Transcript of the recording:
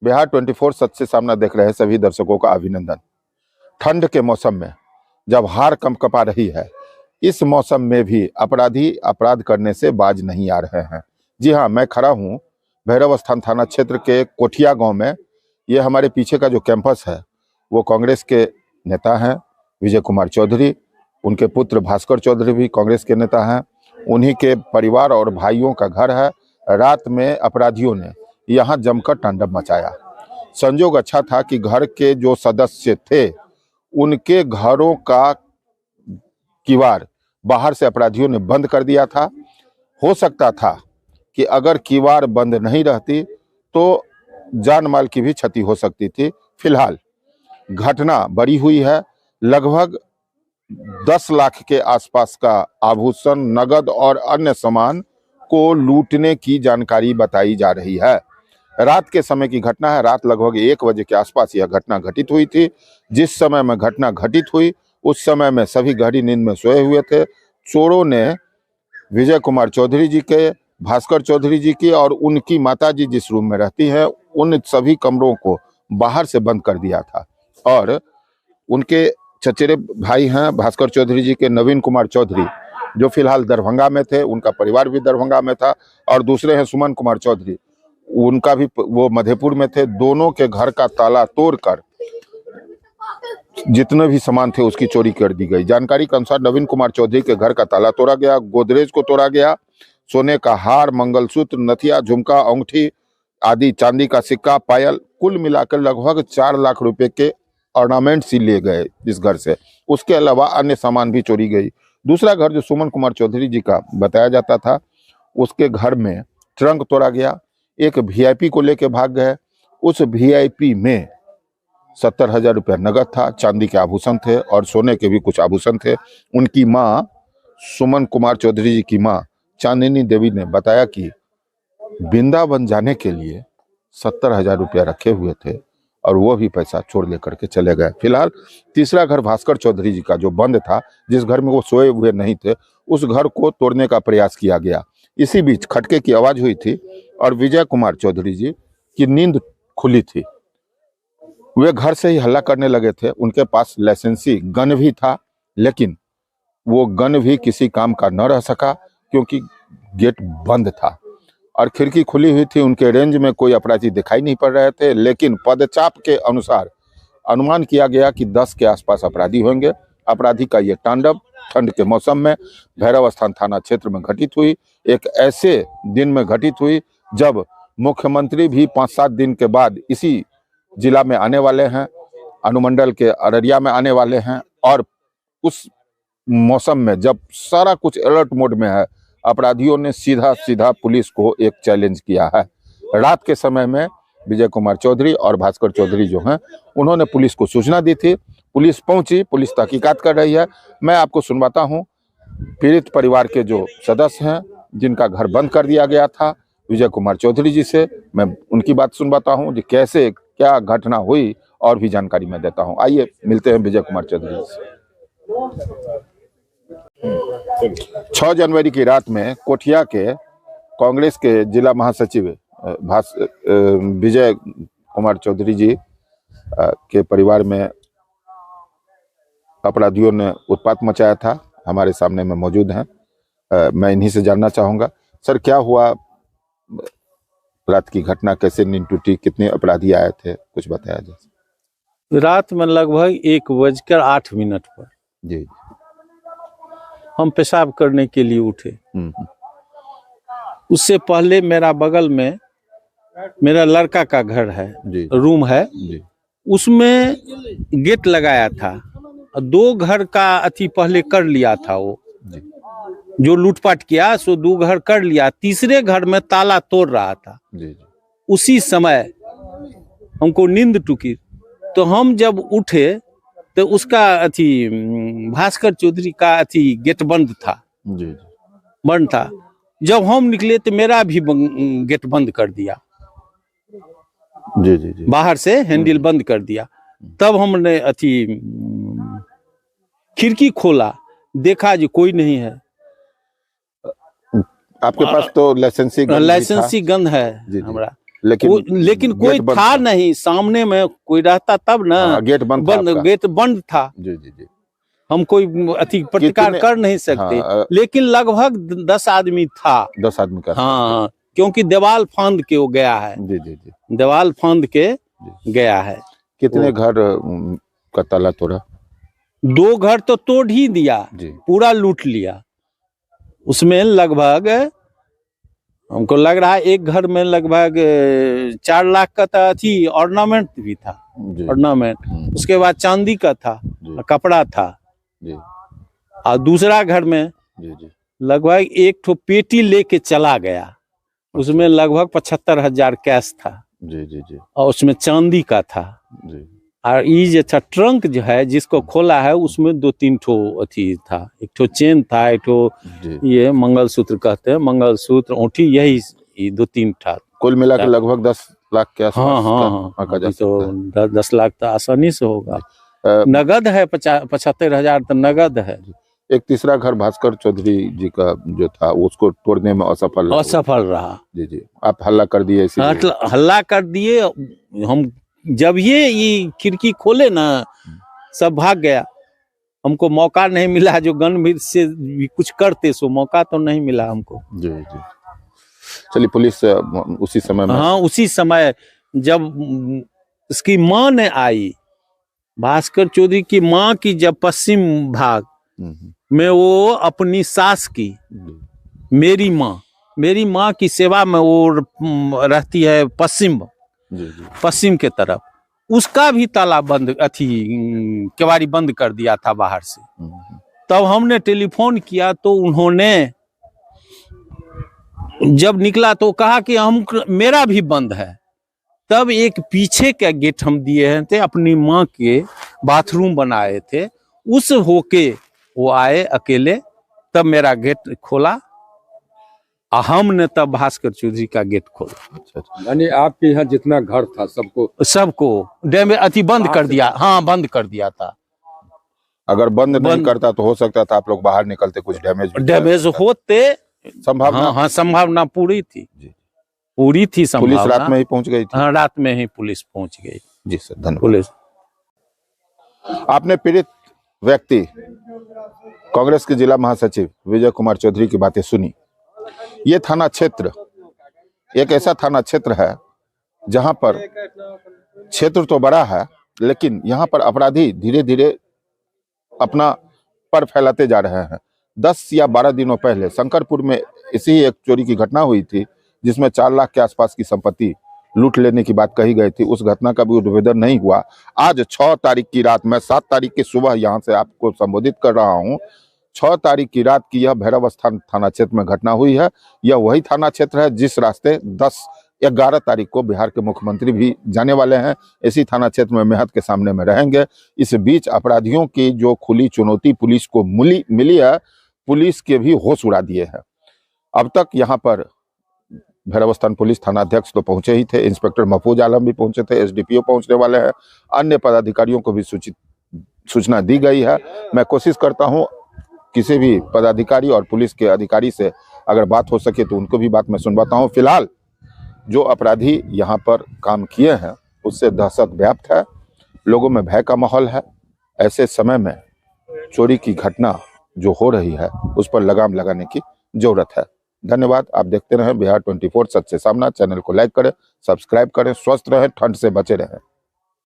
बिहार 24 सच से सामना देख रहे सभी दर्शकों का अभिनंदन। ठंड के मौसम में जब हार कंपकपा रही है, इस मौसम में भी अपराधी अपराध करने से बाज नहीं आ रहे हैं। जी हाँ, मैं खड़ा हूँ भैरव स्थान थाना क्षेत्र के कोठिया गांव में। ये हमारे पीछे का जो कैंपस है वो कांग्रेस के नेता हैं विजय कुमार चौधरी, उनके पुत्र भास्कर चौधरी भी कांग्रेस के नेता हैं। उन्हीं के परिवार और भाइयों का घर है। रात में अपराधियों ने यहाँ जमकर तांडव मचाया। संजोग अच्छा था कि घर के जो सदस्य थे उनके घरों का किवाड़ बाहर से अपराधियों ने बंद कर दिया था। हो सकता था कि अगर किवाड़ बंद नहीं रहती तो जान माल की भी क्षति हो सकती थी। फिलहाल घटना बड़ी हुई है। लगभग 10 लाख के आसपास का आभूषण, नगद और अन्य सामान को लूटने की जानकारी बताई जा रही है। रात के समय की घटना है। रात लगभग 1 बजे के आसपास यह घटना घटित हुई थी। जिस समय में घटना घटित हुई उस समय में सभी गहरी नींद में सोए हुए थे। चोरों ने विजय कुमार चौधरी जी के, भास्कर चौधरी जी की और उनकी माताजी जिस रूम में रहती है उन सभी कमरों को बाहर से बंद कर दिया था। और उनके चचेरे भाई हैं भास्कर चौधरी जी के नवीन कुमार चौधरी, जो फिलहाल दरभंगा में थे, उनका परिवार भी दरभंगा में था। और दूसरे हैं सुमन कुमार चौधरी, उनका भी वो मधेपुर में थे। दोनों के घर का ताला तोड़कर जितने भी सामान थे उसकी चोरी कर दी गई। जानकारी के अनुसार नवीन कुमार चौधरी के घर का ताला तोड़ा गया, गोदरेज को तोड़ा गया, सोने का हार, मंगलसूत्र, नथिया, झुमका, अंगूठी आदि, चांदी का सिक्का, पायल, कुल मिलाकर लगभग 4 लाख रुपए के ऑर्नामेंट्स ही ले गए इस घर से। उसके अलावा अन्य सामान भी चोरी गई। दूसरा घर जो सुमन कुमार चौधरी जी का बताया जाता था, उसके घर में ट्रंक तोड़ा गया। एक वीआईपी को लेके भाग गए। उस वीआईपी में 70,000 रुपया नगद था, चांदी के आभूषण थे और सोने के भी कुछ आभूषण थे। उनकी माँ सुमन कुमार चौधरी जी की माँ चांदनी देवी ने बताया कि वृंदावन जाने के लिए 70,000 रुपया रखे हुए थे और वो भी पैसा चोर लेकर के चले गए। फिलहाल तीसरा घर भास्कर चौधरी जी का जो बंद था, जिस घर में वो सोए हुए नहीं थे, उस घर को तोड़ने का प्रयास किया गया। इसी बीच खटके की आवाज हुई थी और विजय कुमार चौधरी जी की नींद खुली थी। वे घर से ही हल्ला करने लगे थे। उनके पास लाइसेंसी गन भी था, लेकिन वो गन भी किसी काम का न रह सका क्योंकि गेट बंद था और खिड़की खुली हुई थी। उनके रेंज में कोई अपराधी दिखाई नहीं पड़ रहे थे, लेकिन पदचाप के अनुसार अनुमान किया गया कि 10 के आसपास अपराधी होंगे। अपराधी का ये तांडव ठंड के मौसम में भैरव स्थान थाना क्षेत्र में घटित हुई। एक ऐसे दिन में घटित हुई जब मुख्यमंत्री भी 5-7 दिन के बाद इसी जिला में आने वाले हैं, अनुमंडल के अररिया में आने वाले हैं। और उस मौसम में जब सारा कुछ अलर्ट मोड में है, अपराधियों ने सीधा सीधा पुलिस को एक चैलेंज किया है। रात के समय में विजय कुमार चौधरी और भास्कर चौधरी जो हैं, उन्होंने पुलिस को सूचना दी थी। पुलिस पहुंची, पुलिस तहकीकात कर रही है। मैं आपको सुनवाता हूं पीड़ित परिवार के जो सदस्य हैं जिनका घर बंद कर दिया गया था, विजय कुमार चौधरी जी से मैं उनकी बात सुनवाता हूं कि कैसे क्या घटना हुई और भी जानकारी मैं देता हूं। आइए मिलते हैं विजय कुमार चौधरी जी से। 6 जनवरी की रात में कोठिया के कांग्रेस के जिला महासचिव विजय कुमार चौधरी जी के परिवार में अपराधियों ने उत्पात मचाया था। हमारे सामने में मौजूद हैं। मैं इन्हीं से जानना चाहूंगा, सर क्या हुआ, रात की घटना कैसे नींद टूटी, कितने अपराधी आए थे, कुछ बताया जाए। रात में लगभग 1:08 पर जी हम पेशाब करने के लिए उठे। उससे पहले मेरा बगल में मेरा लड़का का घर है, रूम है जी। उसमें गेट लगाया था। 2 घर का अथी पहले कर लिया था, वो जो लूटपाट किया सो 2 घर कर लिया। तीसरे घर में ताला तोड़ रहा था जी। उसी समय हमको नींद टूटी, तो हम जब उठे तो उसका अथी भास्कर चौधरी का अथी गेट बंद था जी। बंद था। जब हम निकले तो मेरा भी गेट बंद कर दिया जी। बाहर से हैंडल बंद कर दिया। तब हमने अथी खिड़की खोला, देखा जी कोई नहीं है। आपके पास तो लाइसेंसी गन गन है हमरा, लेकिन कोई गेट बंद था नहीं सामने में, कोई रहता तब ना। गेट बंद था आपका। गेट बंद था। जी जी जी। हम कोई अति प्रतिकार कर नहीं सकते। हाँ, लेकिन लगभग 10 आदमी था। 10 आदमी का। हाँ, क्योंकि दीवाल फांद के वो गया है। जी जी जी। दीवाल फांद के गया है। कितने घर का ताला तोड़ा? 2 घर तो तोड़ ही दिया जी। पूरा लूट लिया। उसमें लगभग हमको लग रहा है एक घर में लगभग 4 लाख का था, अथी ऑर्नामेंट भी था। ऑर्नामेंट, उसके बाद चांदी का था, कपड़ा था जी। और दूसरा घर में जी जी लगभग एक ठो पेटी लेके चला गया। उसमें लगभग 75,000 कैश था। जी जी जी। और उसमें चांदी का था जी। और ये जो था ट्रंक जो है जिसको खोला है उसमें 2-3 ठो अथी था। एक ठो चेन था, एक ठो ये मंगलसूत्र कहते हैं, मंगलसूत्र औंठी, यही 2-3 था। कुल मिला के लगभग 10 लाख के आसपास। हाँ, तो 10 लाख तो आसानी से होगा। नगद है 75,000 तो नगद है। एक तीसरा घर भास्कर चौधरी जी का जो था उसको तोड़ने में असफल रहा। जी जी। आप हल्ला कर दिए? हल्ला कर दिए हम। जब ये खिड़की खोले ना सब भाग गया। हमको मौका नहीं मिला, जो गन से भी कुछ करते सो मौका तो नहीं मिला हमको। जी जी। चलिए, पुलिस उसी समय में। हाँ, उसी समय जब इसकी माँ ने आई, भास्कर चौधरी की माँ की, जब पश्चिम भाग में वो अपनी सास की, मेरी माँ की सेवा में वो रहती है पश्चिम के तरफ, उसका भी ताला बंद, अथी केवाड़ी बंद कर दिया था बाहर से। तब हमने टेलीफोन किया तो उन्होंने जब निकला तो कहा कि मेरा भी बंद है। तब एक पीछे का गेट हम दिए थे, अपनी माँ के बाथरूम बनाए थे, उस होके वो आए अकेले, तब मेरा गेट खोला और हमने तब भास्कर चौधरी का गेट खोला। यानी आपके यहाँ जितना घर था सबको डैमेज अति बंद कर दिया। हाँ, बंद कर दिया था। अगर बंद नहीं करता तो हो सकता था आप लोग बाहर निकलते, कुछ डैमेज होते। संभावना? हाँ, संभावना पूरी थी। पूरी थी संभावना। पुलिस रात में ही पहुंच गई थी? हाँ, रात में ही पुलिस पहुंच गई। जी सर, धन्यवाद। पुलिस। आपने पीड़ित व्यक्ति कांग्रेस के जिला महासचिव विजय कुमार चौधरी की बातें सुनी। ये थाना क्षेत्र एक ऐसा थाना क्षेत्र है जहां पर क्षेत्र तो बड़ा है, लेकिन यहां पर अपराधी धीरे धीरे अपना पर फैलाते जा रहे हैं। 10 या 12 दिनों पहले शंकरपुर में इसी एक चोरी की घटना हुई थी, जिसमें 4 लाख के आसपास की संपत्ति लूट लेने की बात कही गई थी। उस घटना का भी उद्भेदन नहीं हुआ। आज 6 तारीख की रात, मैं 7 तारीख की सुबह यहां से आपको संबोधित कर रहा हूं। 6 तारीख की रात की यह भैरव स्थान थाना क्षेत्र में घटना हुई है। यह वही थाना क्षेत्र है जिस रास्ते 10-11 तारीख को बिहार के मुख्यमंत्री भी जाने वाले हैं। इसी थाना क्षेत्र में मेहत के सामने में रहेंगे। इस बीच अपराधियों की जो खुली चुनौती पुलिस को मिली है, पुलिस के भी होश उड़ा दिए हैं। अब तक यहाँ पर भैरवस्थान पुलिस थाना अध्यक्ष तो पहुंचे ही थे, इंस्पेक्टर महफूज आलम भी पहुंचे थे, एसडीपीओ पहुंचने वाले हैं, अन्य पदाधिकारियों को भी सूचना दी गई है। मैं कोशिश करता हूं किसी भी पदाधिकारी और पुलिस के अधिकारी से अगर बात हो सके तो उनको भी बात मैं सुनवाता हूं। फिलहाल जो अपराधी यहाँ पर काम किए हैं उससे दहशत व्याप्त है, लोगों में भय का माहौल है। ऐसे समय में चोरी की घटना जो हो रही है उस पर लगाम लगाने की जरूरत है। धन्यवाद। आप देखते रहें बिहार 24 सच से सामना। चैनल को लाइक करें, सब्सक्राइब करें, स्वस्थ रहें, ठंड से बचे रहें।